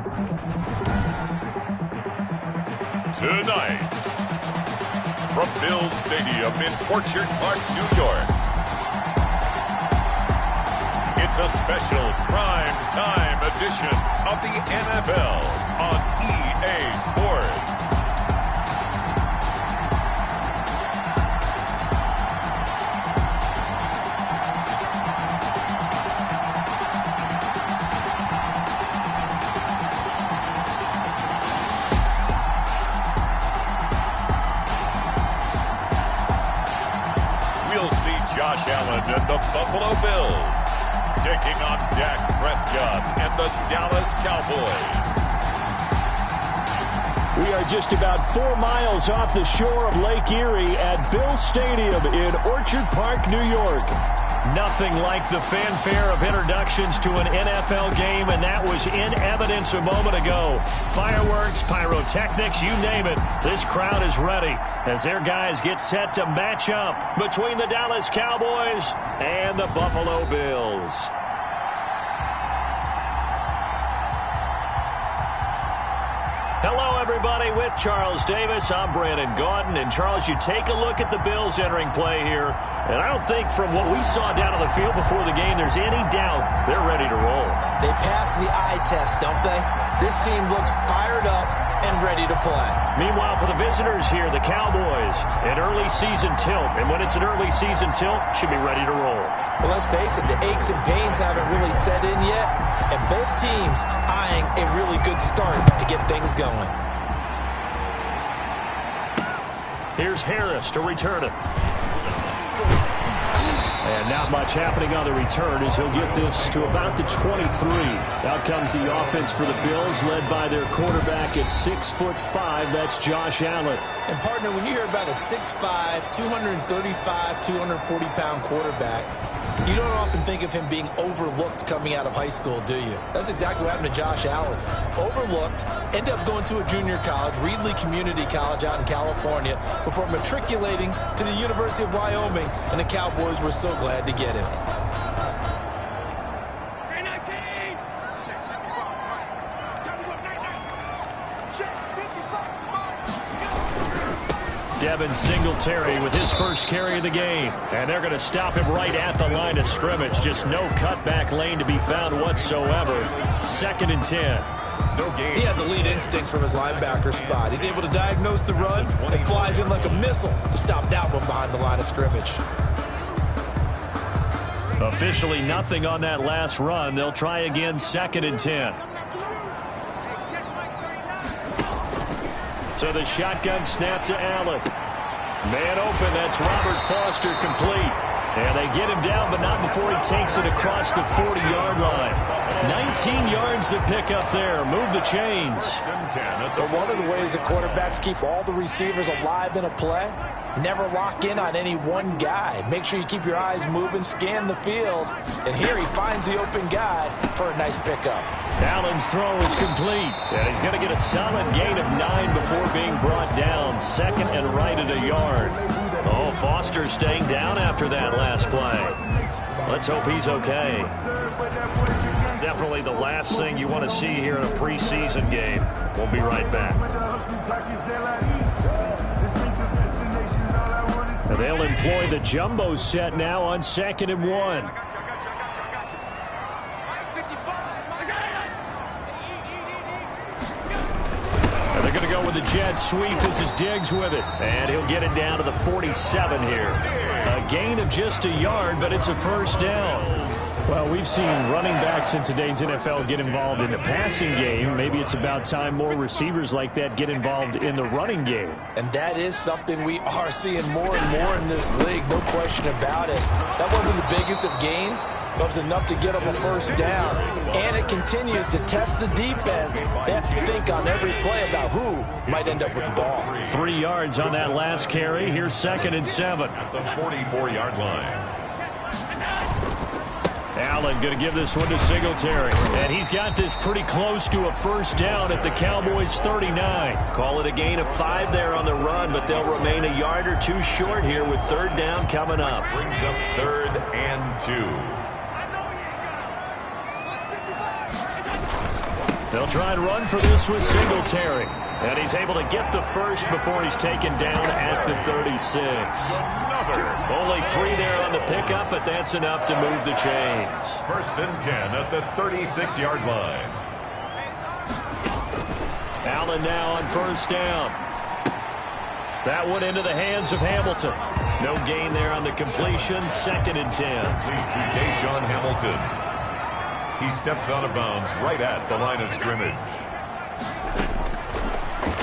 Tonight, from Bills Stadium in Orchard Park, New York, it's a special prime time edition of the NFL on EA Sports. Josh Allen and the Buffalo Bills taking on Dak Prescott and the Dallas Cowboys. We are just about 4 miles off the shore of Lake Erie at Bills Stadium in Orchard Park, New York. Nothing like the fanfare of introductions to an NFL game, and that was in evidence a moment ago. Fireworks, pyrotechnics, you name it. This crowd is ready as their guys get set to match up between the Dallas Cowboys and the Buffalo Bills. Hello, everybody. With Charles Davis, I'm Brandon Gaudin. And, Charles, you take a look at the Bills entering play here, and I don't think from what we saw down on the field before the game there's any doubt they're ready to roll. They pass the eye test, don't they? This team looks fired up and ready to play. Meanwhile, for the visitors here, the Cowboys, an early season tilt. And when it's an early season tilt, should be ready to roll. Well, let's face it, the aches and pains haven't really set in yet, and both teams eyeing a really good start to get things going. Here's Harris to return it. And not much happening on the return as he'll get this to about the 23. Out comes the offense for the Bills, led by their quarterback at 6'5". That's Josh Allen. And, partner, when you hear about a 6'5", 235, 240-pound quarterback, you don't often think of him being overlooked coming out of high school, do you? That's exactly what happened to Josh Allen. Overlooked, ended up going to a junior college, Reedley Community College out in California, before matriculating to the University of Wyoming, and the Cowboys were so glad to get him. Devin Singletary with his first carry of the game. And they're going to stop him right at the line of scrimmage. Just no cutback lane to be found whatsoever. 2nd and 10. No gain. He has elite instincts from his linebacker spot. He's able to diagnose the run and flies in like a missile to stop that one behind the line of scrimmage. Officially nothing on that last run. They'll try again 2nd and 10. So the shotgun snap to Allen. Man open, that's Robert Foster complete. And they get him down, but not before he takes it across the 40-yard line. 19 yards to pick up there. Move the chains. But one of the ways that quarterbacks keep all the receivers alive in a play, never lock in on any one guy. Make sure you keep your eyes moving, scan the field. And here he finds the open guy for a nice pickup. Allen's throw is complete. And he's going to get a solid gain of 9 before being brought down. 2nd and right at a yard. Oh, Foster staying down after that last play. Let's hope he's okay. Definitely the last thing you want to see here in a preseason game. We'll be right back. And they'll employ the jumbo set now on 2nd and 1. And they're going to go with the jet sweep. This is Diggs with it. And he'll get it down to the 47 here. A gain of just a yard, but it's a first down. Well, we've seen running backs in today's NFL get involved in the passing game. Maybe it's about time more receivers like that get involved in the running game. And that is something we are seeing more and more in this league, no question about it. That wasn't the biggest of gains, but it was enough to get them a first down. And it continues to test the defense. They have to think on every play about who might end up with the ball. 3 yards on that last carry. Here's 2nd and 7. At the 44-yard line. Allen going to give this one to Singletary. And he's got this pretty close to a first down at the Cowboys' 39. Call it a gain of 5 there on the run, but they'll remain a yard or 2 short here with 3rd down coming up. Brings up 3rd and 2. They'll try and run for this with Singletary. And he's able to get the first before he's taken down at the 36. Only 3 there on the pickup, but that's enough to move the chains. 1st and 10 at the 36-yard line. Allen now on 1st down. That one into the hands of Hamilton. No gain there on the completion. 2nd and 10. Complete to Deshaun Hamilton. He steps out of bounds right at the line of scrimmage.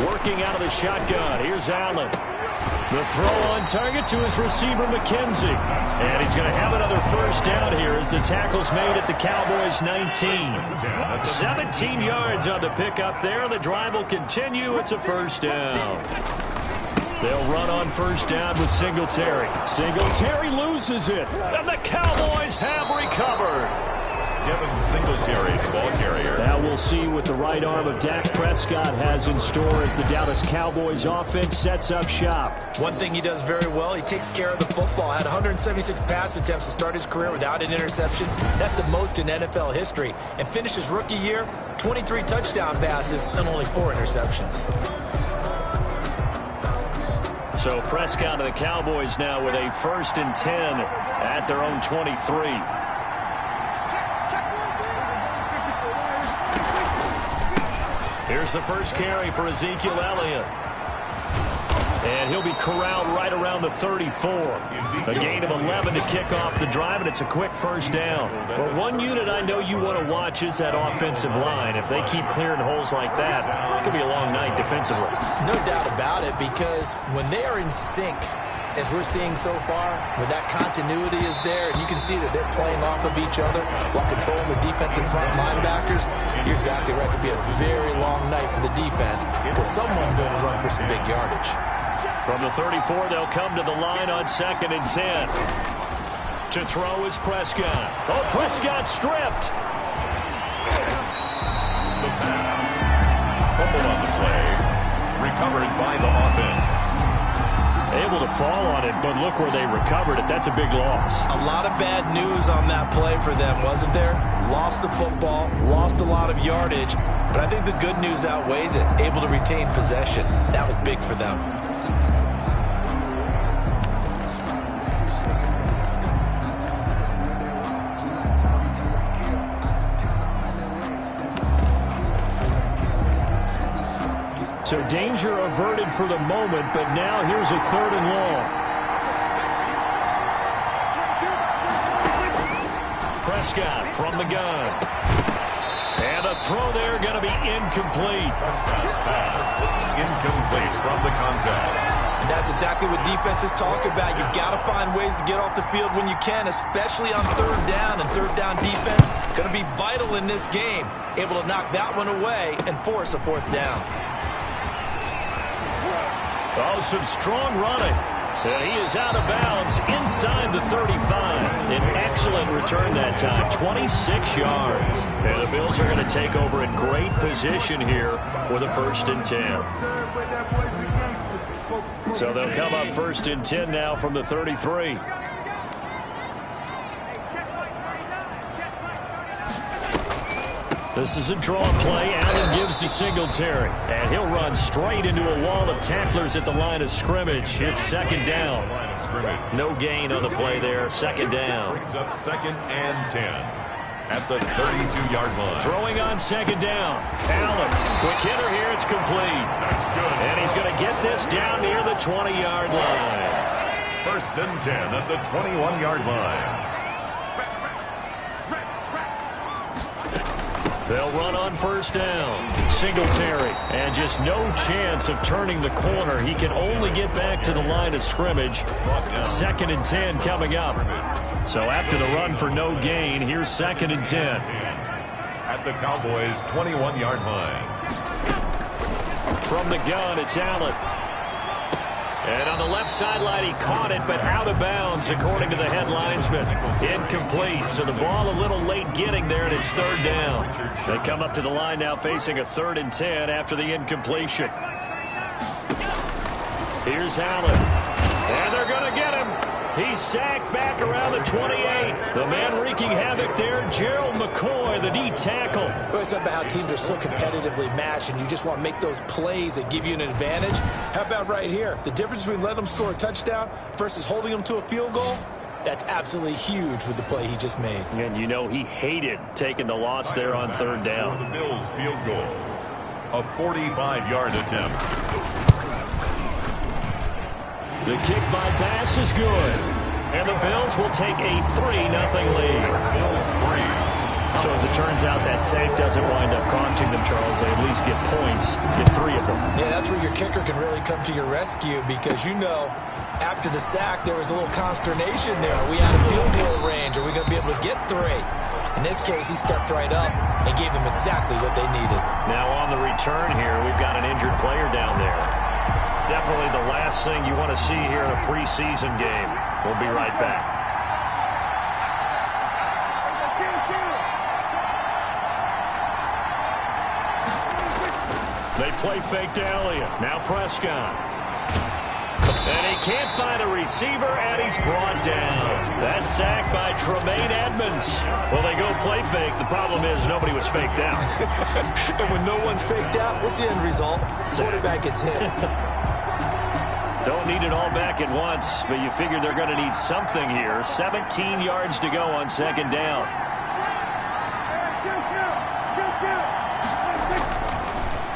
Working out of the shotgun. Here's Allen. The throw on target to his receiver, McKenzie. And he's going to have another 1st down here as the tackle's made at the Cowboys' 19. 17 yards on the pickup there. The drive will continue. It's a 1st down. They'll run on 1st down with Singletary. Singletary loses it. And the Cowboys have recovered. Devin Singletary, the ball carrier. Now we'll see what the right arm of Dak Prescott has in store as the Dallas Cowboys offense sets up shop. One thing he does very well, he takes care of the football. Had 176 pass attempts to start his career without an interception. That's the most in NFL history. And finished his rookie year, 23 touchdown passes and only 4 interceptions. So Prescott and the Cowboys now with a 1st and 10 at their own 23. Here's the first carry for Ezekiel Elliott. And he'll be corralled right around the 34. A gain of 11 to kick off the drive, and it's a quick 1st down. But one unit I know you want to watch is that offensive line. If they keep clearing holes like that, it could be a long night defensively. No doubt about it, because when they are in sync, as we're seeing so far, when that continuity is there, and you can see that they're playing off of each other while controlling the defensive front linebackers, you're exactly right. It could be a very long night for the defense because someone's going to run for some big yardage. From the 34, they'll come to the line on 2nd and 10. To throw is Prescott. Oh, Prescott stripped. The pass. Fumble on the play. Recovered by the offense. Able to fall on it, but look where they recovered it. That's a big loss. A lot of bad news on that play for them, wasn't there? Lost the football, lost a lot of yardage, but I think the good news outweighs it. Able to retain possession. That was big for them. So danger averted for the moment, but now here's a 3rd and long. Prescott from the gun. And a throw there going to be incomplete. Prescott's pass incomplete from the contact. And that's exactly what defenses talk about. You've got to find ways to get off the field when you can, especially on 3rd down. And 3rd down defense going to be vital in this game. Able to knock that one away and force a 4th down. Oh, some strong running. And he is out of bounds inside the 35. An excellent return that time, 26 yards. And the Bills are going to take over in great position here with a 1st and 10. So they'll come up 1st and 10 now from the 33. This is a draw play. Allen gives to Singletary. And he'll run straight into a wall of tacklers at the line of scrimmage. It's 2nd down. No gain on the play there. 2nd down. Brings up 2nd and 10 at the 32-yard line. Throwing on 2nd down. Allen. Quick hitter here. It's complete. That's good. And he's going to get this down near the 20-yard line. 1st and 10 at the 21-yard line. They'll run on 1st down. Singletary. And just no chance of turning the corner. He can only get back to the line of scrimmage. 2nd and 10 coming up. So after the run for no gain, here's 2nd and 10. At the Cowboys' 21-yard line. From the gun, it's Allen. And on the left sideline, he caught it, but out of bounds, according to the head linesman. Incomplete, so the ball a little late getting there, and it's 3rd down. They come up to the line now facing a 3rd and 10 after the incompletion. Here's Allen. And they're going to get him. He's sacked back around the 28. The man wreaking havoc there, Gerald McCoy, the D tackle. We always talk about how teams are so competitively matched, and you just want to make those plays that give you an advantage. How about right here? The difference between letting them score a touchdown versus holding them to a field goal, that's absolutely huge with the play he just made. And you know he hated taking the loss there on third down. For the Bills field goal, a 45-yard attempt. The kick by pass is good. And the Bills will take a 3-0 lead. Bills 3. So as it turns out, that save doesn't wind up costing them, Charles. They at least get points, get 3 of them. Yeah, that's where your kicker can really come to your rescue, because you know after the sack there was a little consternation there. Are we out of field goal range? Are we going to be able to get 3? In this case, he stepped right up and gave them exactly what they needed. Now on the return here, we've got an injured player down there. Definitely the last thing you want to see here in a preseason game. We'll be right back. They play fake to Elliott. Now Prescott. And he can't find a receiver, and he's brought down. That sack by Tremaine Edmonds. Well, they go play fake. The problem is nobody was faked out. And when no one's faked out, what's the end result? Quarterback gets hit. Don't need it all back at once, but you figure they're going to need something here. 17 yards to go on second down.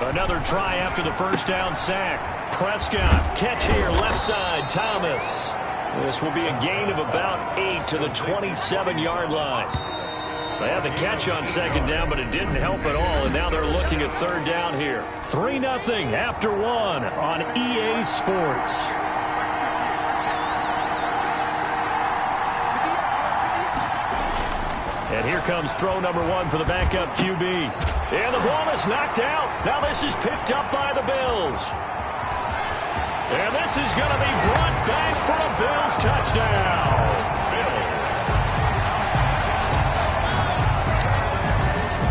Another try after the first down sack. Prescott, catch here, left side, Thomas. This will be a gain of about 8 to the 27-yard line. They had the catch on second down, but it didn't help at all, and now they're looking at third down here. 3-0 after 1 on EA Sports. And here comes throw number 1 for the backup QB. And the ball is knocked out. Now this is picked up by the Bills. And this is going to be brought back for a Bills touchdown.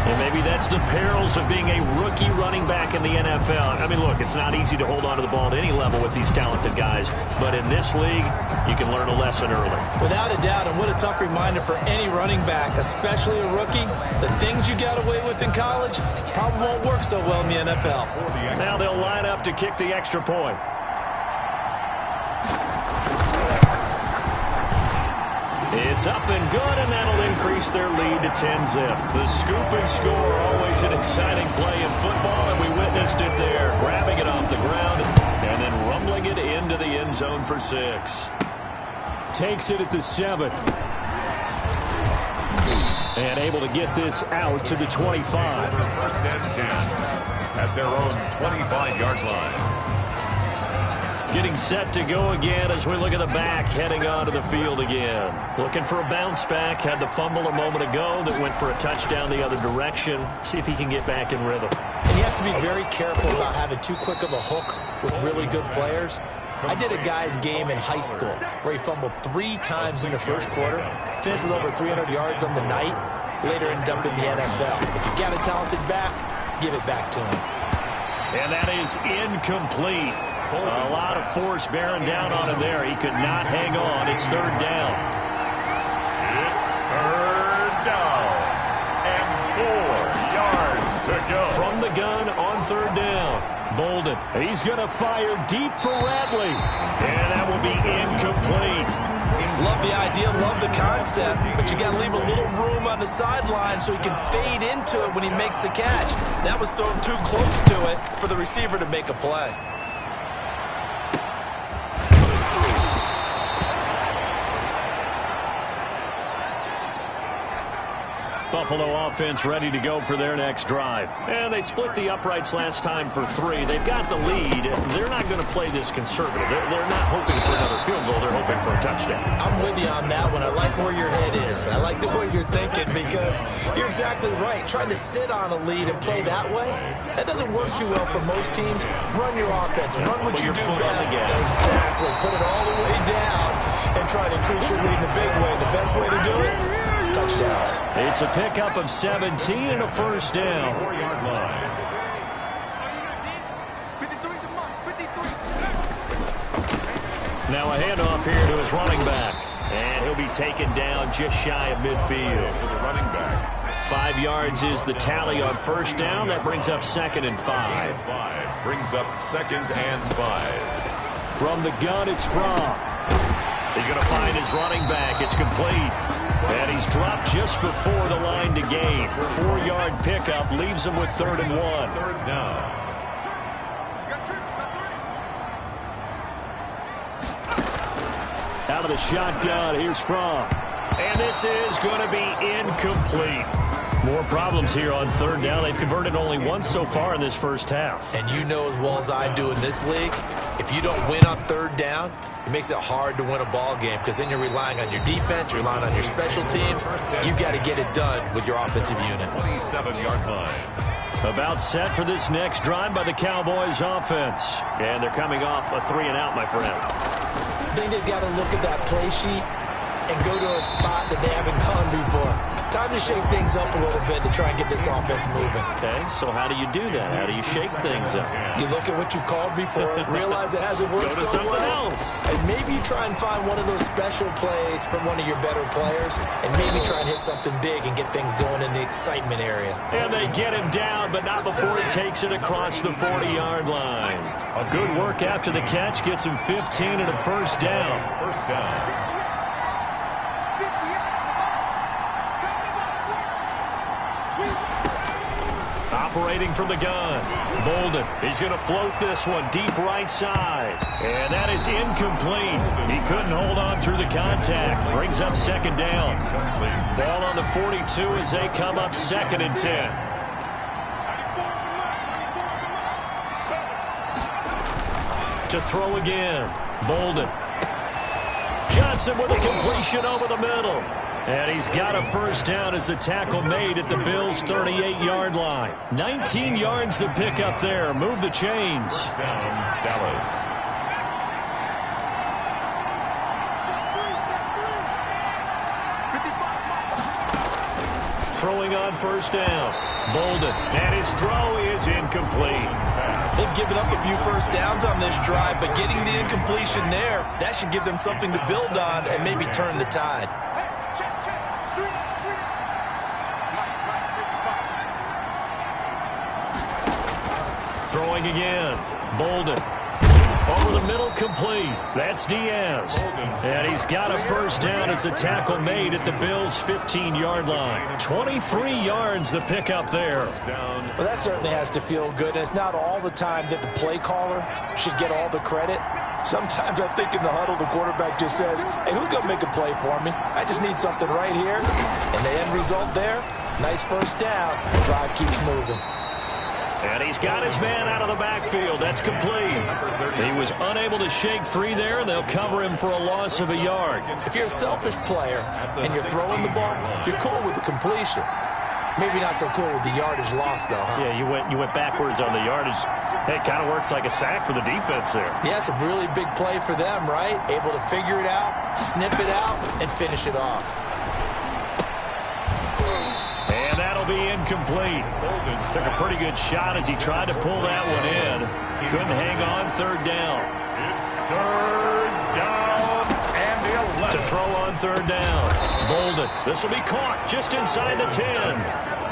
And maybe that's the perils of being a rookie running back in the NFL. I mean, look, it's not easy to hold on to the ball at any level with these talented guys. But in this league, you can learn a lesson early. Without a doubt, and what a tough reminder for any running back, especially a rookie. The things you got away with in college probably won't work so well in the NFL. Now they'll line up to kick the extra point. It's up and good, and that'll increase their lead to 10-zip. The scoop and score, always an exciting play in football, and we witnessed it there. Grabbing it off the ground and then rumbling it into the end zone for 6. Takes it at the 7. And able to get this out to the 25. First and 10 at their own 25-yard line. Getting set to go again as we look at the back heading onto the field again. Looking for a bounce back. Had the fumble a moment ago that went for a touchdown the other direction. See if he can get back in rhythm. And you have to be very careful about having too quick of a hook with really good players. I did a guy's game in high school where he fumbled 3 times in the first quarter, finished with over 300 yards on the night, later ended up in the NFL. If you got a talented back, give it back to him. And that is incomplete. A lot of force bearing down on him there. He could not hang on. It's third down. It's third down. And 4 yards to go. From the gun on third down. Bolden. He's going to fire deep for Radley. And that will be incomplete. Love the idea, love the concept, but you got to leave a little room on the sideline so he can fade into it when he makes the catch. That was thrown too close to it for the receiver to make a play. Buffalo offense ready to go for their next drive. And they split the uprights last time for 3. They've got the lead. They're not going to play this conservative. They're not hoping for another field goal. They're hoping for a touchdown. I'm with you on that one. I like where your head is. I like the way you're thinking, because you're exactly right. Trying to sit on a lead and play that way, that doesn't work too well for most teams. Run your offense. Run what you do best. Exactly. Put it all the way down and try to increase your lead in a big way. The best way to do it, touchdowns. It's a pickup of 17 and a first down. 4-yard line. Now a handoff here to his running back. And he'll be taken down just shy of midfield. For the running back, 5 yards is the tally on first down. That brings up 2nd and 5. Brings up 2nd and 5. From the gun, it's Fromm. He's going to find his running back. It's complete. And he's dropped just before the line to gain. 4-yard pickup leaves him with 3rd and 1. 3rd down. Out of the shotgun, here's Fromm. And this is going to be incomplete. More problems here on 3rd down. They've converted only once so far in this first half. And you know as well as I do in this league, if you don't win on 3rd down, it makes it hard to win a ball game because then you're relying on your defense, you're relying on your special teams. You've got to get it done with your offensive unit. 27-yard line. About set for this next drive by the Cowboys offense. And they're coming off a 3-and-out, my friend. I think they've got to look at that play sheet and go to a spot that they haven't gone before. Time to shake things up a little bit to try and get this offense moving. Okay, so how do you do that? How do you shake things up? You look at what you've called before, realize it hasn't worked Go to so something well. else. And maybe you try and find one of those special plays from one of your better players, and maybe try and hit something big and get things going in the excitement area. And they get him down, but not before he takes it across the 40-yard line. A good work after the catch gets him 15 and a first down. First down. Operating from the gun. Bolden. He's going to float this one deep right side. And that is incomplete. He couldn't hold on through the contact. Brings up 2nd down. Ball on the 42 as they come up 2nd and 10. To throw again. Bolden. Johnson with a completion over the middle. And he's got a first down as the tackle made at the Bills' 38-yard line. 19 yards to pick up there. Move the chains. First down, Dallas. Throwing on first down. Bolden. And his throw is incomplete. They've given up a few first downs on this drive, but getting the incompletion there, that should give them something to build on and maybe turn the tide. Throwing again. Bolden. Over the middle, complete. That's Diaz. And he's got a first down as the tackle made at the Bills' 15-yard line. 23 yards the pickup there. Well, that certainly has to feel good. And it's not all the time that the play caller should get all the credit. Sometimes I think in the huddle, the quarterback just says, hey, who's going to make a play for me? I just need something right here. And the end result there, nice first down. The drive keeps moving. And he's got his man out of the backfield. That's complete. He was unable to shake free there, and they'll cover him for a loss of a yard. If you're a selfish player and you're throwing the ball, you're cool with the completion. Maybe not so cool with the yardage loss, though, huh? Yeah, you went backwards on the yardage. Hey, it kind of works like a sack for the defense there. Yeah, it's a really big play for them, right? Able to figure it out, sniff it out, and finish it off. And that'll be incomplete. Took a pretty good shot as he tried to pull that one in. Couldn't hang on. 3rd down. It's 3rd down and 11. To throw on 3rd down. Bolden. This will be caught just inside the 10.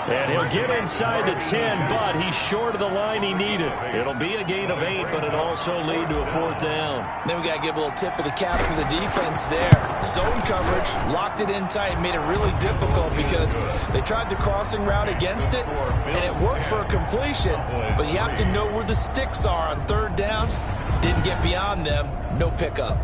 And he'll get inside the 10, but he's short of the line he needed. It'll be a gain of 8, but it'll also lead to a 4th down. Then we got to give a little tip of the cap for the defense there. Zone coverage, locked it in tight, made it really difficult because they tried the crossing route against it, and it worked for a completion, but you have to know where the sticks are on 3rd down. Didn't get beyond them, no pickup.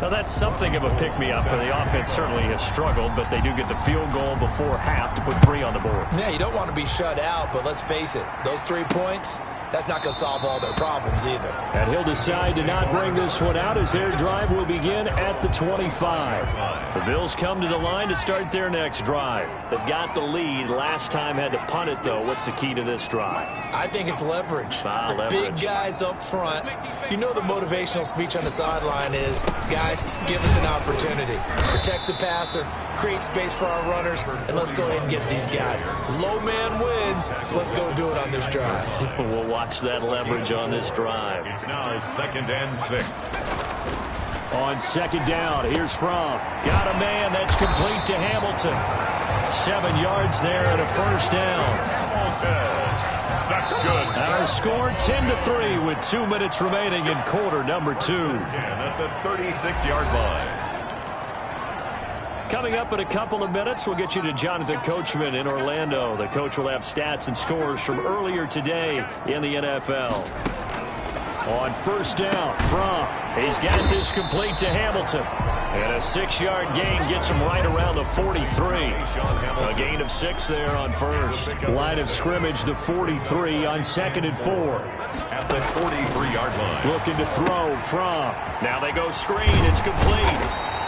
Now, that's something of a pick-me-up. The offense certainly has struggled, but they do get the field goal before half to put 3 on the board. Yeah, you don't want to be shut out, but let's face it, those 3 points, that's not going to solve all their problems either. And he'll decide to not bring this one out as their drive will begin at the 25. The Bills come to the line to start their next drive. They've got the lead. Last time had to punt it, though. What's the key to this drive? I think it's leverage. Leverage. Big guys up front. You know the motivational speech on the sideline is, guys, give us an opportunity. Protect the passer, create space for our runners, and let's go ahead and get these guys. Low man wins. Let's go do it on this drive. We'll watch that leverage on this drive. It's now 2nd and 6. On 2nd down, here's Fromm. Got a man. That's complete to Hamilton. about 7 yards there and a first down. That's good. Our score 10-3 with 2 minutes remaining in quarter number 2. 10 at the 36-yard line. Coming up in a couple of minutes, we'll get you to Jonathan Coachman in Orlando. The coach will have stats and scores from earlier today in the NFL. On first down, Fromm. He's got this complete to Hamilton. And a 6-yard gain gets him right around the 43. A gain of 6 there on first. Line of scrimmage, the 43 on 2nd and 4. At the 43-yard line. Looking to throw, Fromm. Now they go screen. It's complete.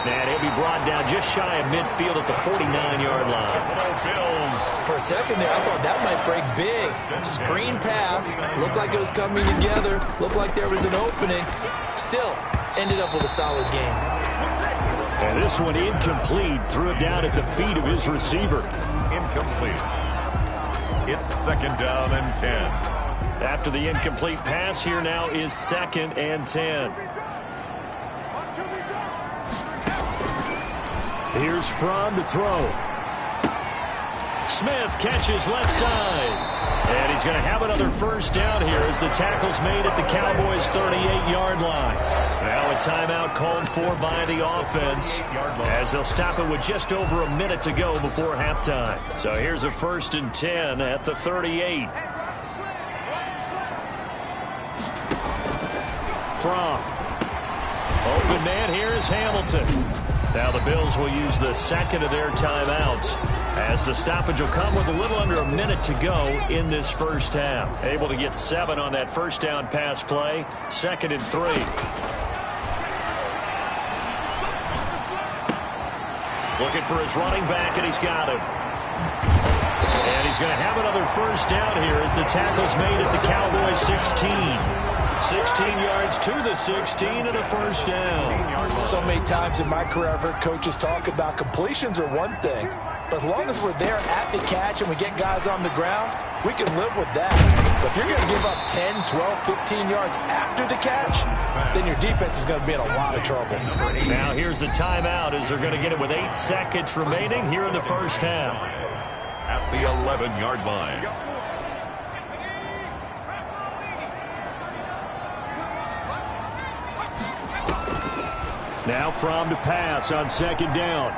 And he'll be brought down just shy of midfield at the 49-yard line. For a second there, I thought that might break big. Screen pass. Looked like it was coming together. Looked like there was an opening. Still, ended up with a solid game. And this one incomplete. Threw it down at the feet of his receiver. Incomplete. It's 2nd down and 10. After the incomplete pass, here now is 2nd and 10. Here's Fromm to throw. Smith catches left side. And he's going to have another first down here as the tackle's made at the Cowboys' 38-yard line. Now a timeout called for by the offense as they'll stop it with just over a minute to go before halftime. So here's a 1st and 10 at the 38. Fromm. Open man here is Hamilton. Now the Bills will use the 2nd of their timeouts as the stoppage will come with a little under a minute to go in this first half. Able to get 7 on that first down pass play. 2nd and 3. Looking for his running back, and he's got him. And he's going to have another first down here as the tackle's made at the Cowboys' 16. 16 yards to the 16 and a first down. So many times in my career I've heard coaches talk about completions are one thing, but as long as we're there at the catch and we get guys on the ground, we can live with that. But if you're going to give up 10, 12, 15 yards after the catch, then your defense is going to be in a lot of trouble. Now here's a timeout as they're going to get it with 8 seconds remaining here in the first half. At the 11-yard line. Now Fromm to pass on 2nd down.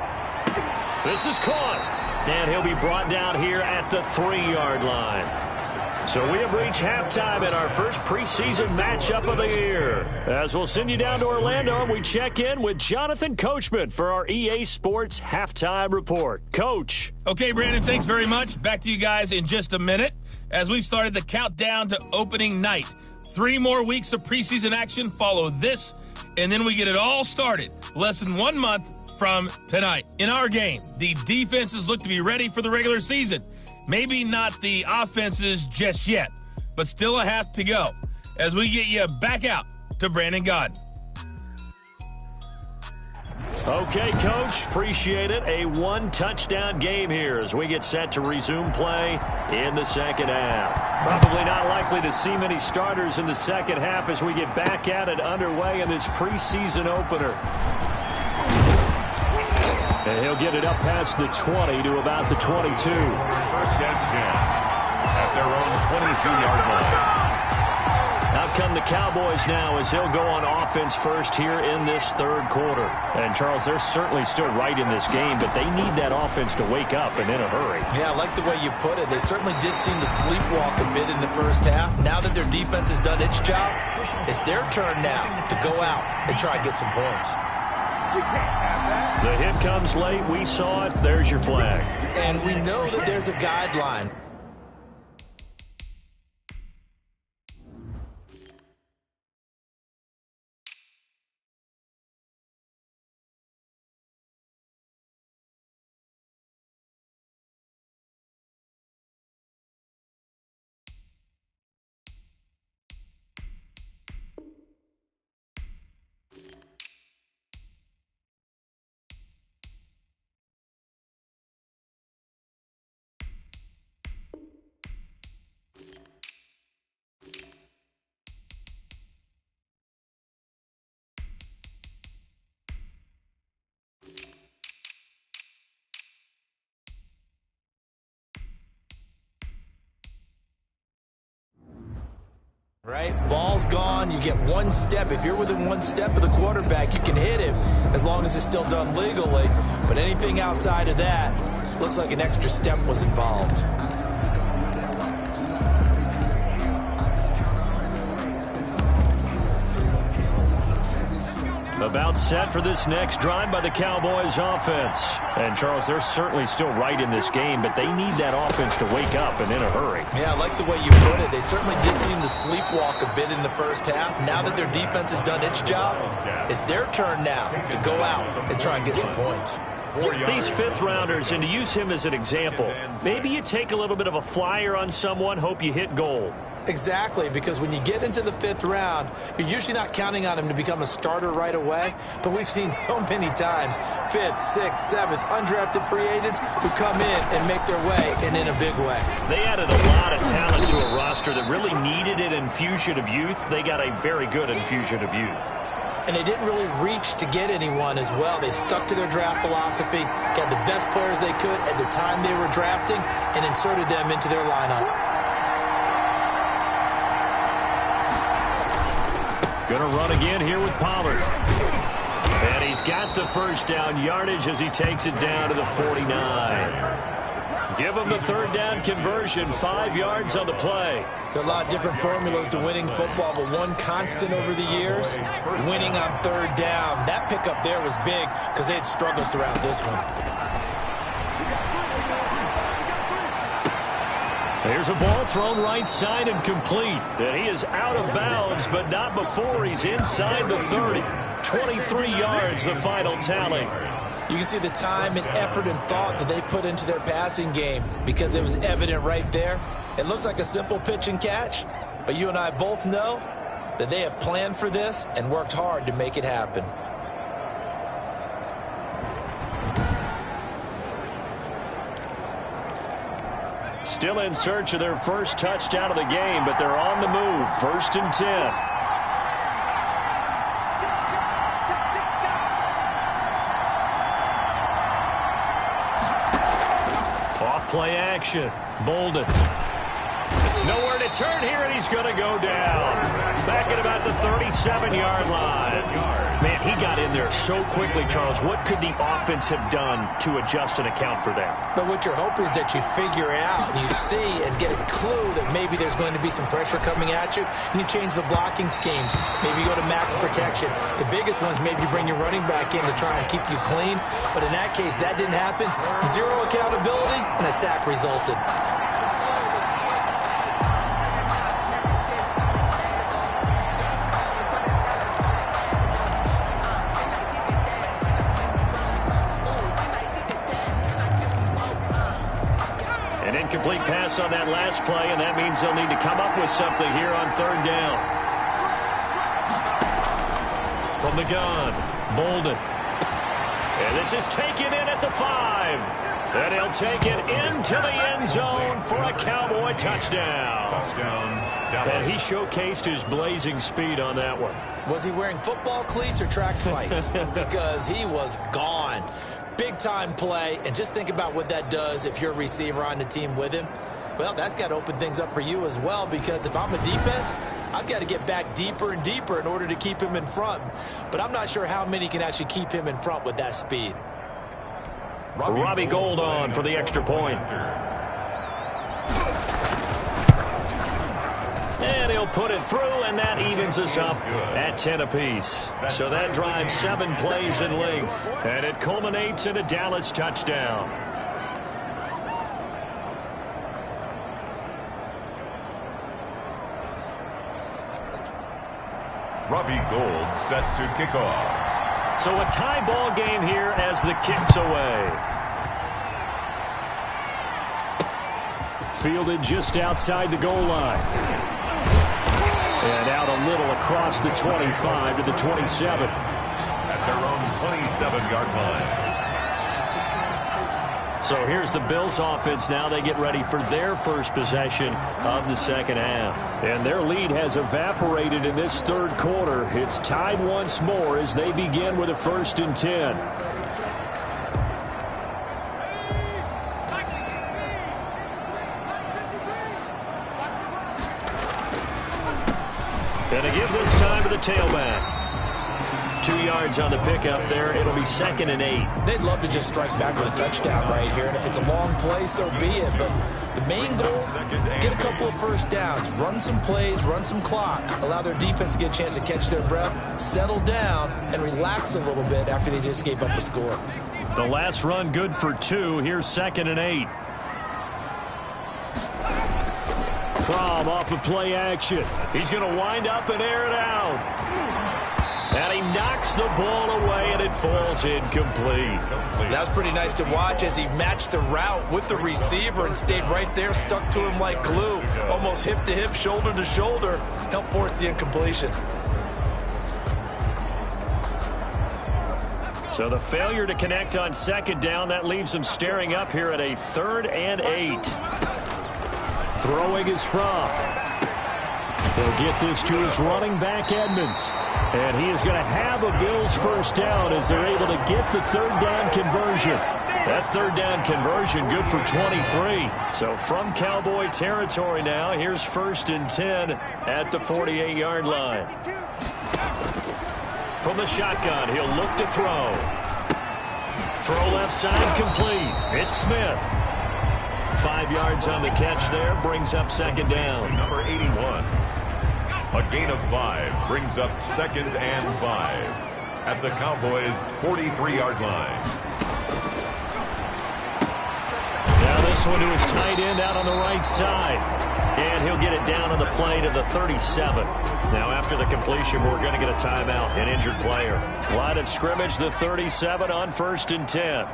This is caught. And he'll be brought down here at the 3-yard line. So we have reached halftime in our first preseason matchup of the year. As we'll send you down to Orlando, and we check in with Jonathan Coachman for our EA Sports Halftime Report. Coach. Okay, Brandon, thanks very much. Back to you guys in just a minute as we've started the countdown to opening night. 3 more weeks of preseason action follow this, and then we get it all started less than 1 month from tonight. In our game, the defenses look to be ready for the regular season. Maybe not the offenses just yet, but still a half to go as we get you back out to Brandon Gaudin. Okay, Coach, appreciate it. A 1-touchdown game here as we get set to resume play in the second half. Probably not likely to see many starters in the second half as we get back at it underway in this preseason opener. And he'll get it up past the 20 to about the 22. 1st and 10 at their own 22-yard line. Out come the Cowboys now as they'll go on offense first here in this third quarter. And, Charles, they're certainly still right in this game, but they need that offense to wake up and in a hurry. Yeah, I like the way you put it. They certainly did seem to sleepwalk a bit in the first half. Now that their defense has done its job, it's their turn now to go out and try and get some points. The hit comes late. We saw it. There's your flag. And we know that there's a guideline. Right? Ball's gone. You get one step. If you're within one step of the quarterback, you can hit him as long as it's still done legally. But anything outside of that, looks like an extra step was involved. About set for this next drive by the Cowboys offense. And, Charles, they're certainly still right in this game, but they need that offense to wake up and in a hurry. Yeah, I like the way you put it. They certainly did seem to sleepwalk a bit in the first half. Now that their defense has done its job, it's their turn now to go out and try and get some points. These fifth-rounders, and to use him as an example, maybe you take a little bit of a flyer on someone, hope you hit goal. Exactly, because when you get into the fifth round, you're usually not counting on him to become a starter right away. But we've seen so many times, fifth, sixth, seventh, undrafted free agents who come in and make their way, and in a big way. They added a lot of talent to a roster that really needed an infusion of youth. They got a very good infusion of youth. And they didn't really reach to get anyone as well. They stuck to their draft philosophy, got the best players they could at the time they were drafting, and inserted them into their lineup. Going to run again here with Pollard. And he's got the first down yardage as he takes it down to the 49. Give him the third down conversion, 5 yards on the play. There are a lot of different formulas to winning football, but one constant over the years, winning on third down. That pickup there was big because they had struggled throughout this one. There's a ball thrown right side and complete. And he is out of bounds, but not before he's inside the 30. 23 yards, the final tally. You can see the time and effort and thought that they put into their passing game because it was evident right there. It looks like a simple pitch and catch, but you and I both know that they have planned for this and worked hard to make it happen. Still in search of their first touchdown of the game, but they're on the move. 1st and 10. Off play action. Bolden. Nowhere to turn here, and he's going to go down. Back at about the 37-yard line. Man, he got in there so quickly, Charles. What could the offense have done to adjust and account for that? But what you're hoping is that you figure it out and you see and get a clue that maybe there's going to be some pressure coming at you, and you change the blocking schemes. Maybe you go to max protection. The biggest ones, maybe you bring your running back in to try and keep you clean. But in that case, that didn't happen. Zero accountability, and a sack resulted. Incomplete pass on that last play, and that means they'll need to come up with something here on third down. From the gun, Bolden. And this is taken in at the 5. And he'll take it into the end zone for a Cowboy touchdown. And he showcased his blazing speed on that one. Was he wearing football cleats or track spikes? Because he was gone. Big-time play, and just think about what that does if you're a receiver on the team with him. Well, that's got to open things up for you as well, because if I'm a defense, I've got to get back deeper and deeper in order to keep him in front. But I'm not sure how many can actually keep him in front with that speed. Robbie Gould on for the extra point. And he'll put it through, and that evens us up at 10 apiece. So that drives 7 plays in length, and it culminates in a Dallas touchdown. Robbie Gould set to kick off. So a tie ball game here as the kick's away. Fielded just outside the goal line. And out a little across the 25 to the 27. At their own 27-yard line. So here's the Bills offense now. They get ready for their first possession of the second half. And their lead has evaporated in this third quarter. It's tied once more as they begin with a 1st and 10. And they give this time to the tailback. 2 yards on the pickup there. It'll be 2nd and 8. They'd love to just strike back with a touchdown right here, and if it's a long play, so be it. But the main goal, get a couple of first downs, run some plays, run some clock, allow their defense to get a chance to catch their breath, settle down, and relax a little bit after they just gave up a score. The last run good for 2. Here's 2nd and 8. Fromm off of play action. He's going to wind up and air it out. And he knocks the ball away, and it falls incomplete. That's pretty nice to watch as he matched the route with the receiver and stayed right there, stuck to him like glue, almost hip to hip, shoulder to shoulder, helped force the incompletion. So the failure to connect on 2nd down, that leaves him staring up here at a 3rd and 8. Throwing is Fromm. He'll get this to his running back, Edmonds. And he is going to have a Bills first down as they're able to get the 3rd down conversion. That 3rd down conversion good for 23. So from Cowboy territory now, here's 1st and 10 at the 48-yard line. From the shotgun, he'll look to throw. Throw left side complete. It's Smith. 5 yards on the catch there, brings up 2nd down. Number 81. A gain of 5 brings up 2nd and 5 at the Cowboys' 43-yard line. Now this one to his tight end out on the right side. And he'll get it down on the play to the 37. Now after the completion, we're going to get a timeout, an injured player. Line of scrimmage, the 37 on 1st and 10.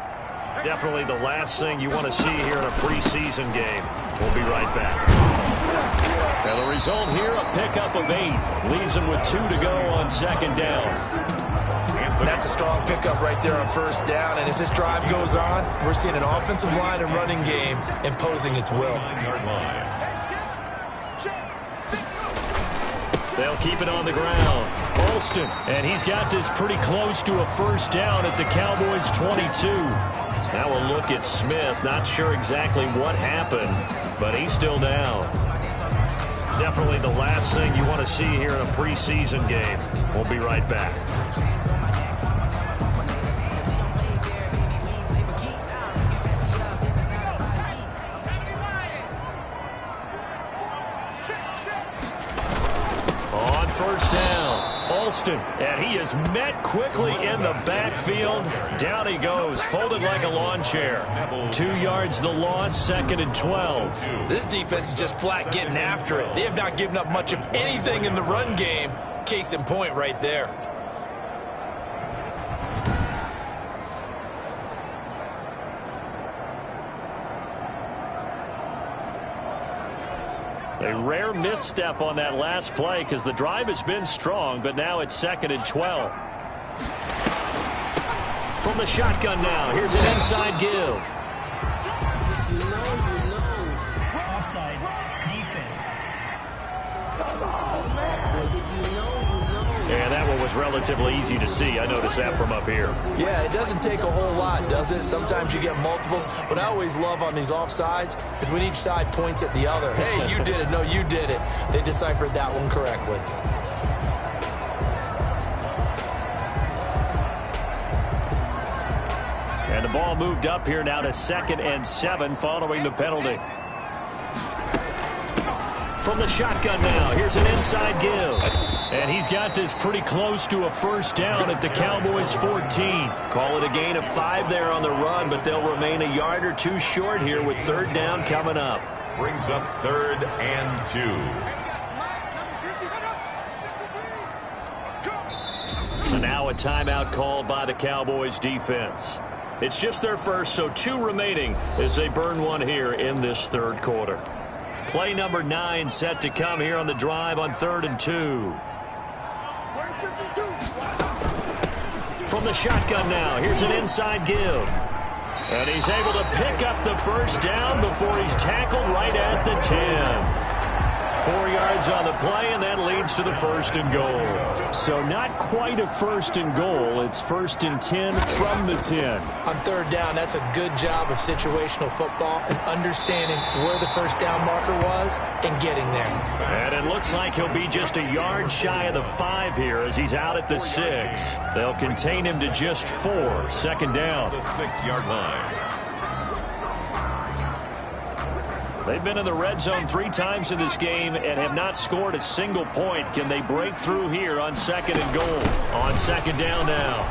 Definitely the last thing you want to see here in a preseason game. We'll be right back. Now the result here, a pickup of 8. Leaves him with 2 to go on 2nd down. That's a strong pickup right there on 1st down. And as this drive goes on, we're seeing an offensive line and running game imposing its will. They'll keep it on the ground. Alston, and he's got this pretty close to a first down at the Cowboys' 22. Now a look at Smith. Not sure exactly what happened, but he's still down. Definitely the last thing you want to see here in a preseason game. We'll be right back. On 1st down, Alston, and he is met quickly in the backfield. Down he goes, folded like a lawn chair. 2 yards the loss, 2nd and 12. This defense is just flat getting after it. They have not given up much of anything in the run game. Case in point right there. A rare misstep on that last play because the drive has been strong, but now it's 2nd and 12. From the shotgun now, here's an inside give. You know, offside defense. Come on, man. And that one was relatively easy to see. I noticed that from up here. Yeah, it doesn't take a whole lot, does it? Sometimes you get multiples. What I always love on these offsides is when each side points at the other. Hey, you did it. No, you did it. They deciphered that one correctly. And the ball moved up here now to 2nd and 7 following the penalty. From the shotgun now, here's an inside give. And he's got this pretty close to a first down at the Cowboys' 14. Call it a gain of 5 there on the run, but they'll remain a yard or 2 short here with 3rd down coming up. Brings up 3rd and 2. So now a timeout called by the Cowboys defense. It's just their first, so 2 remaining as they burn one here in this 3rd quarter. Play number 9 set to come here on the drive on 3rd and 2. From the shotgun now, here's an inside give. And he's able to pick up the first down before he's tackled right at the 10. 4 yards yards on the play, and that leads to the 1st and goal. So not quite a 1st and goal. It's 1st and 10 from the 10. On 3rd down, that's a good job of situational football and understanding where the 1st down marker was and getting there. And it looks like he'll be just a yard shy of the 5 here as he's out at the 6. They'll contain him to just 4. 2nd down. The 6-yard line. They've been in the red zone 3 times in this game and have not scored a single point. Can they break through here on 2nd and goal? On 2nd down now,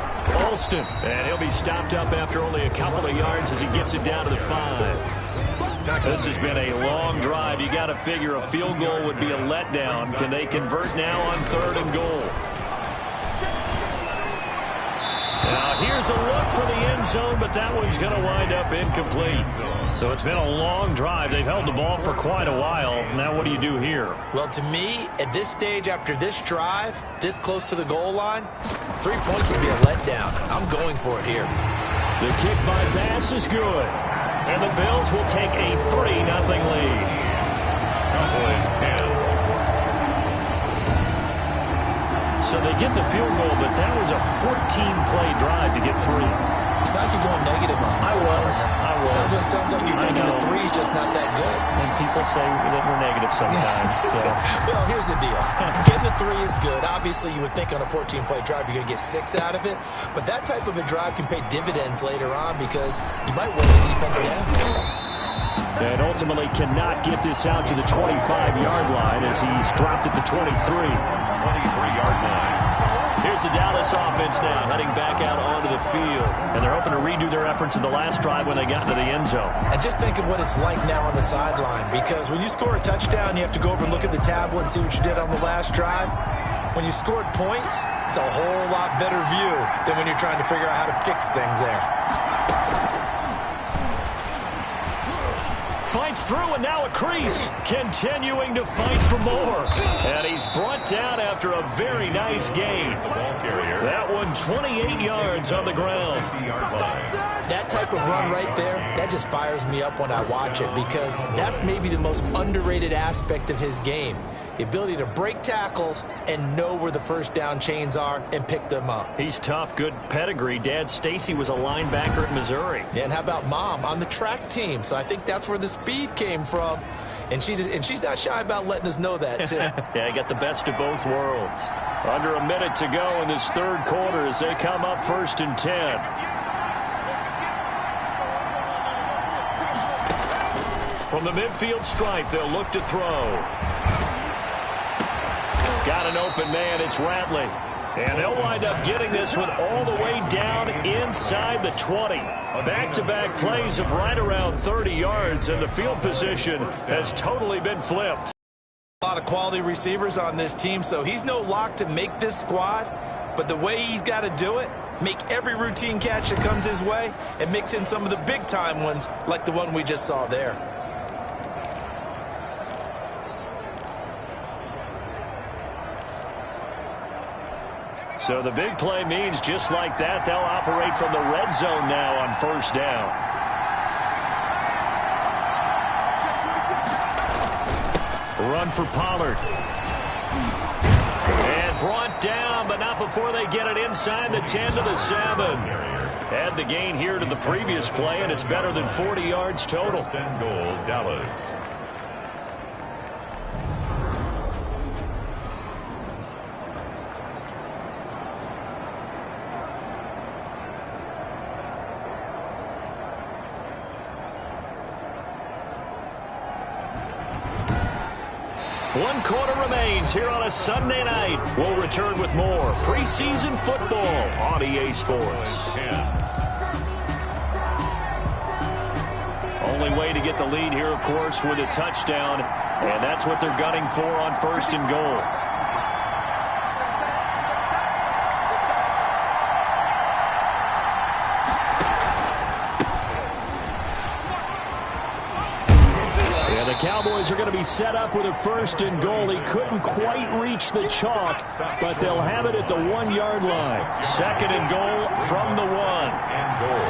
Alston. And he'll be stopped up after only a couple of yards as he gets it down to the 5. This has been a long drive. You got to figure a field goal would be a letdown. Can they convert now on 3rd and goal? Now here's a look for the end zone, but that one's going to wind up incomplete. So it's been a long drive. They've held the ball for quite a while. Now what do you do here? Well, to me, at this stage after this drive, this close to the goal line, 3 points would be a letdown. I'm going for it here. The kick by pass is good. And the Bills will take a 3-0 lead. Cowboys 10. So they get the field goal, but that was a 14-play drive to get 3. It's like you're going negative on me. I was. Sounds like you're thinking the 3's just not that good. And people say that we're negative sometimes. So. Well, here's the deal. Getting the 3 is good. Obviously, you would think on a 14-play drive you're going to get 6 out of it. But that type of a drive can pay dividends later on because you might wear the defense down. And ultimately cannot get this out to the 25-yard line as he's dropped at the 23. 23-yard line. Here's the Dallas offense now heading back out onto the field. And they're hoping to redo their efforts in the last drive when they got into the end zone. And just think of what it's like now on the sideline, because when you score a touchdown, you have to go over and look at the tablet and see what you did on the last drive. When you scored points, it's a whole lot better view than when you're trying to figure out how to fix things there. Fights through, and now a crease, continuing to fight for more. And he's brought down after a very nice gain. That one 28 yards on the ground. That type of run right there, that just fires me up when I watch it, because that's maybe the most underrated aspect of his game. The ability to break tackles and know where the 1st down chains are and pick them up. He's tough, good pedigree. Dad Stacy was a linebacker at Missouri. Yeah, and how about Mom on the track team? So I think that's where the speed came from. And she's not shy about letting us know that, too. Yeah, he got the best of both worlds. Under a minute to go in this 3rd quarter as they come up 1st and 10. From the midfield stripe, they'll look to throw. Got an open man, it's Ratley. And they'll wind up getting this one all the way down inside the 20. Back-to-back plays of right around 30 yards, and the field position has totally been flipped. A lot of quality receivers on this team, so he's no lock to make this squad. But the way he's got to do it, make every routine catch that comes his way, and mix in some of the big-time ones like the one we just saw there. So the big play means just like that, they'll operate from the red zone now on 1st down. Run for Pollard. And brought down, but not before they get it inside the 10 to the 7. Add the gain here to the previous play, and it's better than 40 yards total. 1st goal, Dallas. One quarter remains here on a Sunday night. We'll return with more preseason football on EA Sports. 10. Only way to get the lead here, of course, with a touchdown, and that's what they're gunning for on 1st and goal. The Cowboys are going to be set up with a 1st and goal. He couldn't quite reach the chalk, but they'll have it at the 1-yard line. 2nd and goal from the 1. And goal.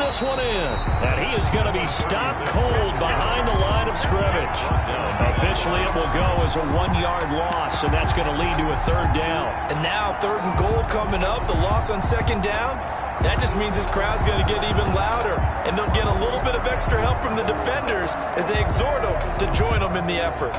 this one in. And he is going to be stopped cold behind the line of scrimmage. Officially, it will go as a 1-yard loss, and that's going to lead to a 3rd down. And now 3rd and goal coming up, the loss on 2nd down. That just means this crowd's going to get even louder, and they'll get a little bit of extra help from the defenders as they exhort them to join them in the effort.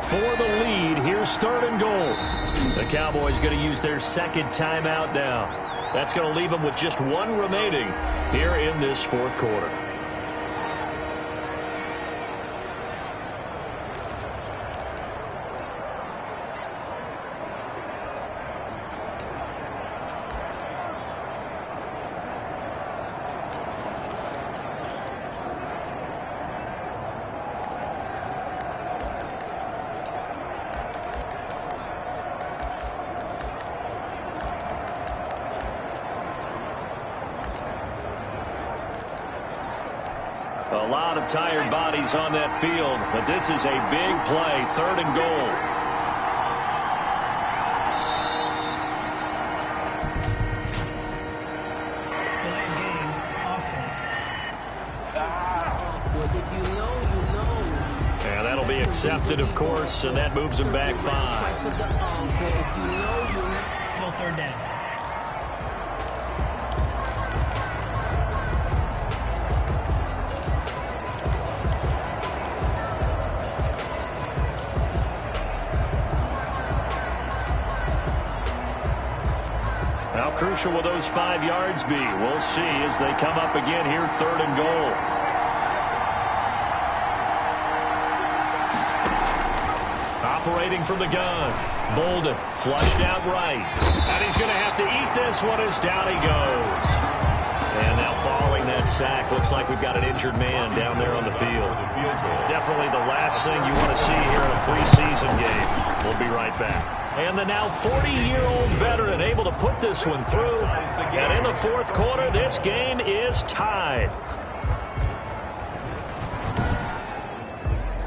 For the lead, here's 3rd and goal. The Cowboys going to use their 2nd timeout now. That's going to leave them with just 1 remaining here in this 4th quarter. A lot of tired bodies on that field, but this is a big play, 3rd and goal. Delay game, offense. If you know, you know. And that'll be accepted, of course, and that moves them back 5. Still 3rd down. How crucial will those 5 yards be? We'll see as they come up again here, 3rd and goal. Operating from the gun. Bolden flushed out right. And he's going to have to eat this one as down he goes. And now following that sack, looks like we've got an injured man down there on the field. Definitely the last thing you want to see here in a preseason game. We'll be right back. And the now 40-year-old veteran able to put this one through. And in the 4th quarter, this game is tied.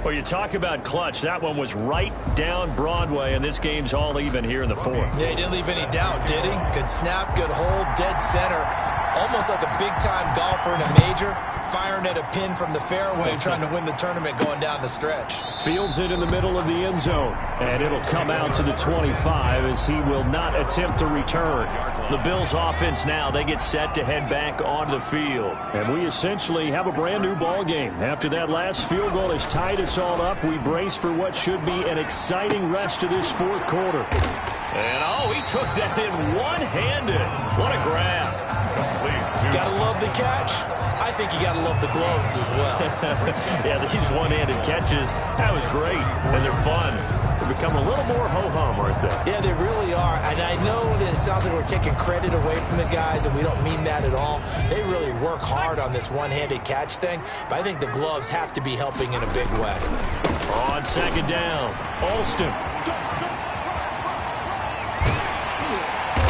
Well, you talk about clutch. That one was right down Broadway, and this game's all even here in the 4th. Yeah, he didn't leave any doubt, did he? Good snap, good hold, dead center. Almost like a big-time golfer in a major, firing at a pin from the fairway, trying to win the tournament going down the stretch. Fields it in the middle of the end zone, and it'll come out to the 25 as he will not attempt to return. The Bills offense now, they get set to head back onto the field. And we essentially have a brand new ball game. After that last field goal has tied us all up, we brace for what should be an exciting rest of this 4th quarter. And oh, he took that in one-handed. What a grab. Gotta love the catch. I think you gotta love the gloves as well. Yeah, these one-handed catches, that was great. And they're fun. They become a little more ho-hum, aren't they? Yeah, they really are. And I know that it sounds like we're taking credit away from the guys, and we don't mean that at all. They really work hard on this one-handed catch thing, but I think the gloves have to be helping in a big way. On 2nd down, Alston.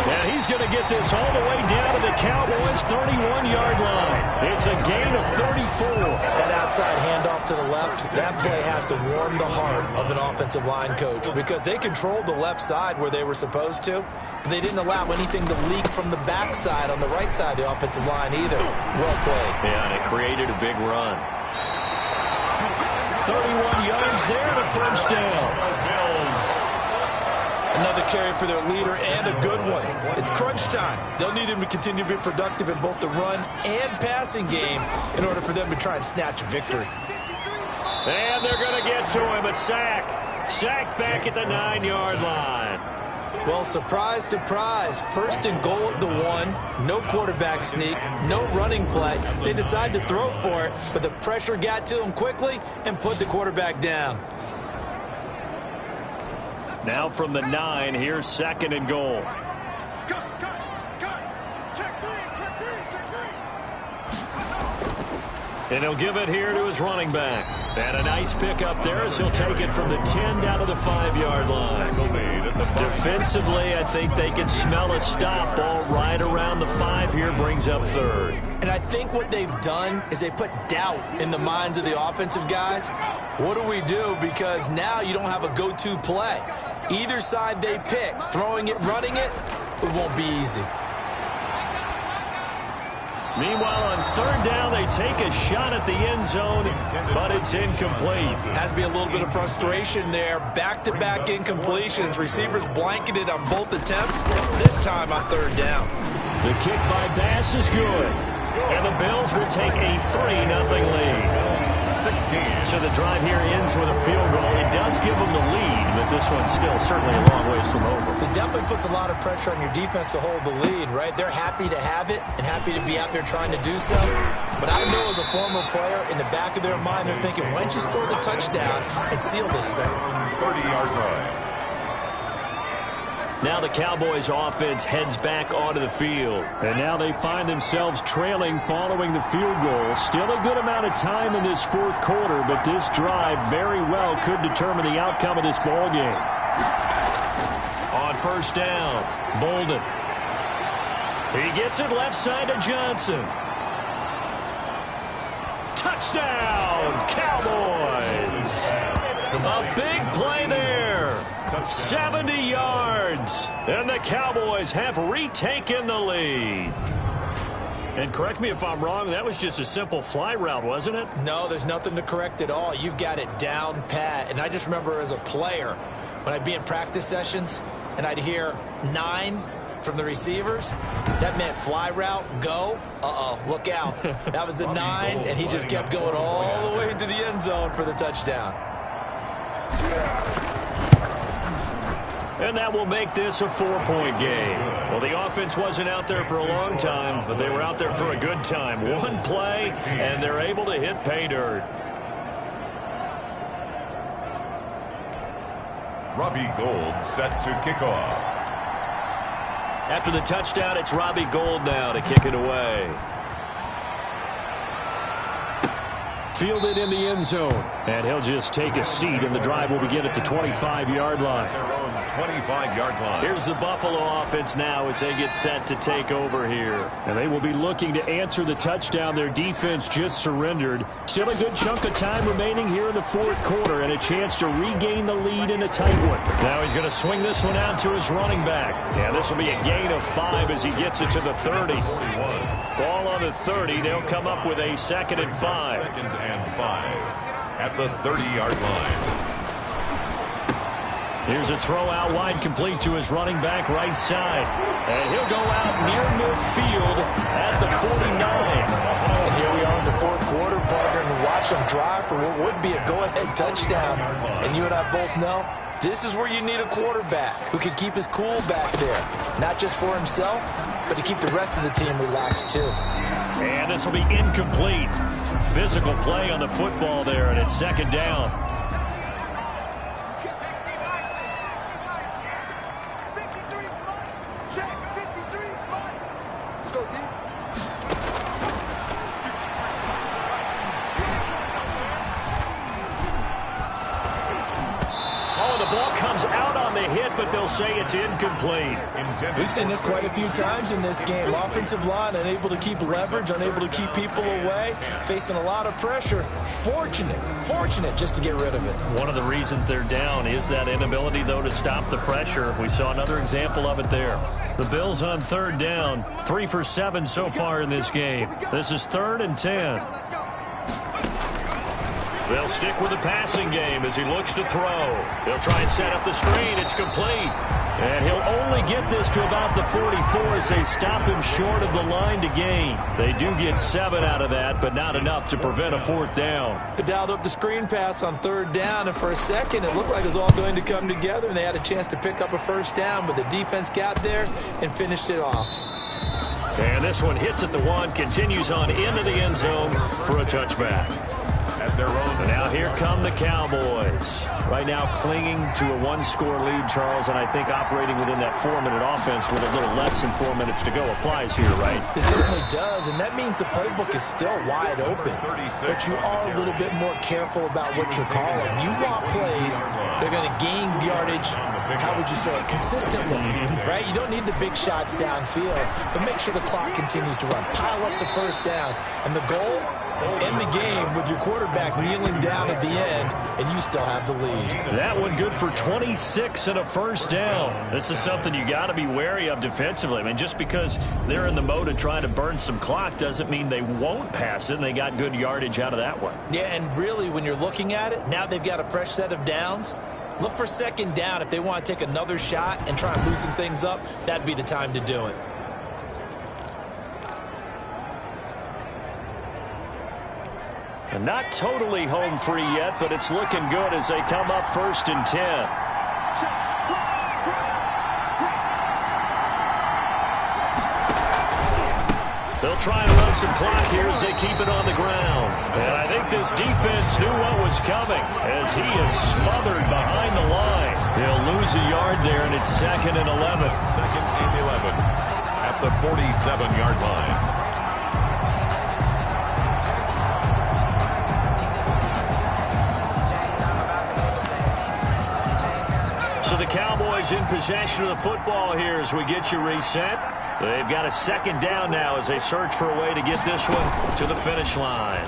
And he's going to get this all the way down to the Cowboys' 31-yard line. It's a gain of 34. That outside handoff to the left, that play has to warm the heart of an offensive line coach because they controlled the left side where they were supposed to, but they didn't allow anything to leak from the backside on the right side of the offensive line either. Well played. Yeah, and it created a big run. 31 yards there, the 1st down. Another carry for their leader and a good one. It's crunch time. They'll need him to continue to be productive in both the run and passing game in order for them to try and snatch a victory. And they're going to get to him, a sack. Sacked back at the 9-yard line. Well, surprise, surprise. 1st and goal at the 1. No quarterback sneak. No running play. They decide to throw for it, but the pressure got to them quickly and put the quarterback down. Now from the 9, here's 2nd and goal. And he'll give it here to his running back. And a nice pickup there as he'll take it from the 10 down to the 5-yard line. at the 5. Defensively, I think they can smell a stop. Ball right around the 5 here, brings up third. And I think what they've done is they put doubt in the minds of the offensive guys. What do we do? Because now you don't have a go-to play. Either side they pick, throwing it, running it, it won't be easy. Meanwhile, on third down, they take a shot at the end zone, but it's incomplete. Has to be a little bit of frustration there. Back-to-back incompletions. Receivers blanketed on both attempts, this time on third down. The kick by Bass is good. And the Bills will take a 3-0 lead. 16. So the drive here ends with a field goal. It does give them the lead, but this one's still certainly a long ways from over. It definitely puts a lot of pressure on your defense to hold the lead, right? They're happy to have it and happy to be out there trying to do so. But I know as a former player, in the back of their mind, they're thinking, why don't you score the touchdown and seal this thing? 30-yard line. Now the Cowboys offense heads back onto the field. And now they find themselves trailing following the field goal. Still a good amount of time in this fourth quarter, but this drive very well could determine the outcome of this ball game. On first down, Bolden. He gets it left side to Johnson. Touchdown, Cowboys! A big play there. 70 yards. And the Cowboys have retaken the lead. And correct me if I'm wrong, that was just a simple fly route, wasn't it? No, there's nothing to correct at all. You've got it down pat. And I just remember as a player, when I'd be in practice sessions and I'd hear 9 from the receivers, that meant fly route, go. Look out. That was the 9, and he just kept going all the way into the end zone for the touchdown. And that will make this a 4-point game. Well, the offense wasn't out there for a long time, but they were out there for a good time. One play, and they're able to hit pay dirt. Robbie Gould set to kick off. After the touchdown, it's Robbie Gould now to kick it away. Fielded in the end zone. And he'll just take a seat, and the drive will begin at the 25-yard line. Their own 25-yard line. Here's the Buffalo offense now as they get set to take over here. And they will be looking to answer the touchdown their defense just surrendered. Still a good chunk of time remaining here in the fourth quarter and a chance to regain the lead in a tight one. Now he's going to swing this one out to his running back. Yeah, this will be a gain of 5 as he gets it to the 30. 41. Ball on the 30. They'll come up with a 2nd and 5. 2nd and 5 at the 30-yard line. Here's a throw out wide, complete to his running back right side. And he'll go out near midfield at the 49. And here we are in the fourth quarter, partner, and watch them drive for what would be a go-ahead touchdown. And you and I both know this is where you need a quarterback who can keep his cool back there. Not just for himself, but to keep the rest of the team relaxed too. And this will be incomplete. Physical play on the football there, and it's 2nd down. But they'll say it's incomplete. We've seen this quite a few times in this game. Offensive line unable to keep leverage, unable to keep people away, facing a lot of pressure. Fortunate just to get rid of it. One of the reasons they're down is that inability, though, to stop the pressure. We saw another example of it there. The Bills on 3rd down, 3 for 7 so far in this game. This is 3rd and 10. They'll stick with the passing game as he looks to throw. They'll try and set up the screen. It's complete. And he'll only get this to about the 44 as they stop him short of the line to gain. They do get 7 out of that, but not enough to prevent a 4th down. They dialed up the screen pass on 3rd down, and for a second it looked like it was all going to come together, and they had a chance to pick up a 1st down, but the defense got there and finished it off. And this one hits at the 1, continues on into the end zone for a touchback. At their own. And now here come the Cowboys. Right now clinging to a 1-score lead, Charles, and I think operating within that 4-minute offense with a little less than 4 minutes to go applies here, right? It certainly does, and that means the playbook is still wide open. But you are a little bit more careful about what you're calling. You want plays, they're going to gain yardage how would you say it, consistently, right? You don't need the big shots downfield, but make sure the clock continues to run. Pile up the first downs. And the goal, end the game with your quarterback kneeling down at the end, and you still have the lead. That one good for 26 and a first down. This is something you got to be wary of defensively. I mean, just because they're in the mode of trying to burn some clock doesn't mean they won't pass it, and they got good yardage out of that one. Yeah, and really, when you're looking at it, now they've got a fresh set of downs. Look for second down. If they want to take another shot and try and loosen things up, that'd be the time to do it. And not totally home free yet, but it's looking good as they come up 1st and 10. They'll try and run some clock here as they keep it on the ground. And I think this defense knew what was coming as he is smothered behind the line. They'll lose a yard there, and it's 2nd and 11. 2nd and 11 at the 47-yard line. So the Cowboys in possession of the football here as we get you reset. They've got a 2nd down now as they search for a way to get this one to the finish line.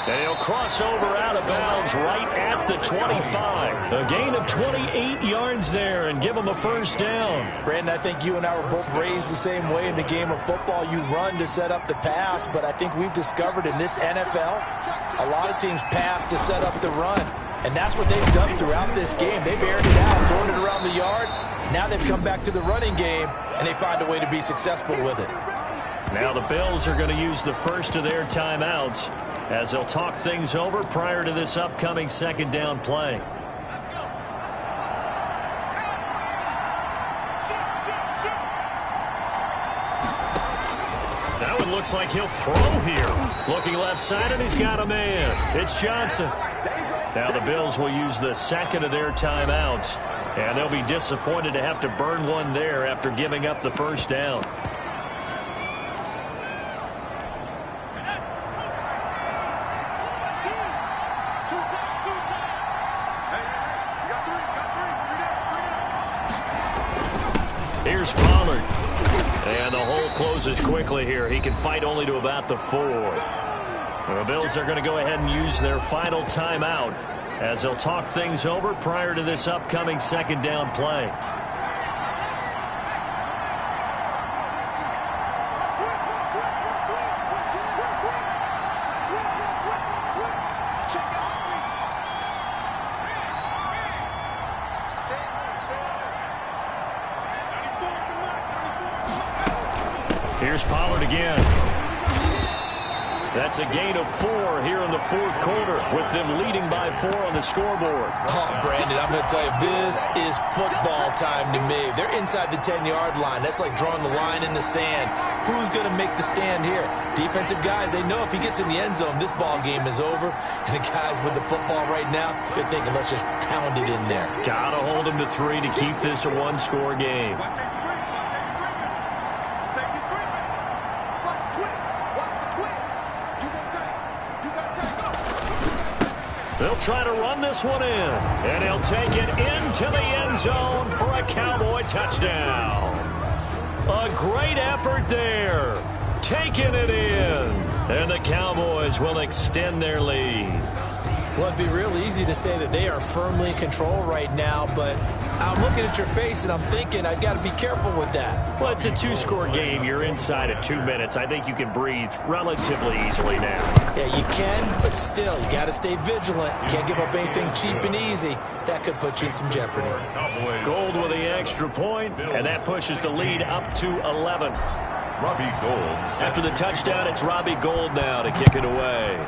And he'll cross over out of bounds right at the 25. A gain of 28 yards there and give them a first down. Brandon, I think you and I were both raised the same way in the game of football. You run to set up the pass, but I think we've discovered in this NFL, a lot of teams pass to set up the run. And that's what they've done throughout this game. They've aired it out, thrown it around the yard. Now they've come back to the running game, and they find a way to be successful with it. Now the Bills are going to use the first of their timeouts as they'll talk things over prior to this upcoming 2nd down play. That one looks like he'll throw here. Looking left side, and he's got a man. It's Johnson. Now the Bills will use the 2nd of their timeouts, and they'll be disappointed to have to burn one there after giving up the first down. Here's Pollard. And the hole closes quickly here. He can fight only to about the 4. The Bills are going to go ahead and use their final timeout as they'll talk things over prior to this upcoming 2nd down play. Here's Pollard again. That's a gain of 4 here in the 4th quarter with them leading by 4 on the scoreboard. Oh, Brandon, I'm going to tell you, this is football time to me. They're inside the 10-yard line. That's like drawing the line in the sand. Who's going to make the stand here? Defensive guys, they know if he gets in the end zone, this ball game is over. And the guys with the football right now, they're thinking, let's just pound it in there. Got to hold them to 3 to keep this a one-score game. They'll try to run this one in, and he'll take it into the end zone for a Cowboy touchdown. A great effort there, taking it in, and the Cowboys will extend their lead. Well, it'd be real easy to say that they are firmly in control right now, but I'm looking at your face and I'm thinking I've got to be careful with that. Well, it's a 2-score game. You're inside of 2 minutes. I think you can breathe relatively easily now. Yeah, you can, but still, you got to stay vigilant. Can't give up anything cheap and easy. That could put you in some jeopardy. Gold with the extra point, and that pushes the lead up to 11. Robbie Gould. After the touchdown, it's Robbie Gould now to kick it away.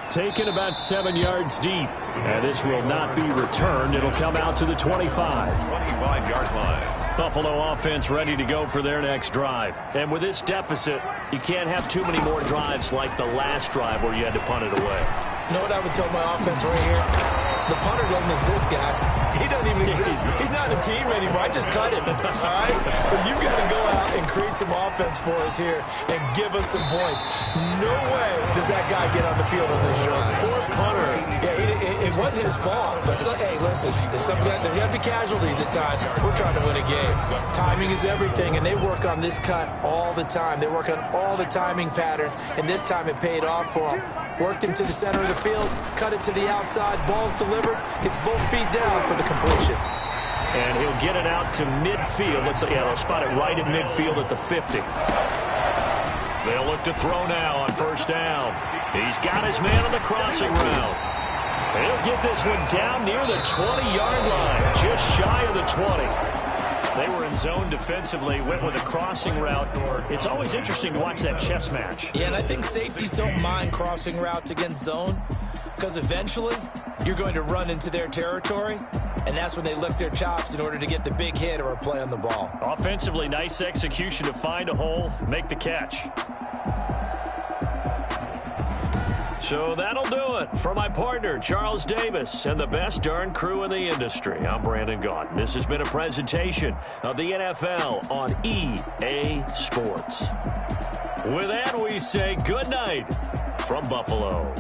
Taken about 7 yards deep. And this will not be returned. It'll come out to the 25. 25-yard line. Buffalo offense ready to go for their next drive. And with this deficit, you can't have too many more drives like the last drive where you had to punt it away. You know what I would tell my offense right here? The punter doesn't exist, guys. He doesn't even exist. He's not a team anymore. I just cut him, all right? So you've got to go out and create some offense for us here and give us some points. No way does that guy get on the field on this drive. Poor punter. Yeah, it wasn't his fault. But, hey, listen, there's there have to be casualties at times. We're trying to win a game. Timing is everything, and they work on this cut all the time. They work on all the timing patterns, and this time it paid off for them. Worked him to the center of the field, cut it to the outside, ball's delivered, gets both feet down for the completion. And he'll get it out to midfield. They'll spot it right in midfield at the 50. They'll look to throw now on first down. He's got his man on the crossing route. He'll get this one down near the 20-yard line, just shy of the 20. They were in zone defensively, went with a crossing route. It's always interesting to watch that chess match. Yeah, and I think safeties don't mind crossing routes against zone because eventually you're going to run into their territory, and that's when they lick their chops in order to get the big hit or a play on the ball. Offensively, nice execution to find a hole, make the catch. So that'll do it for my partner, Charles Davis, and the best darn crew in the industry. I'm Brandon Gaudin. This has been a presentation of the NFL on EA Sports. With that, we say good night from Buffalo.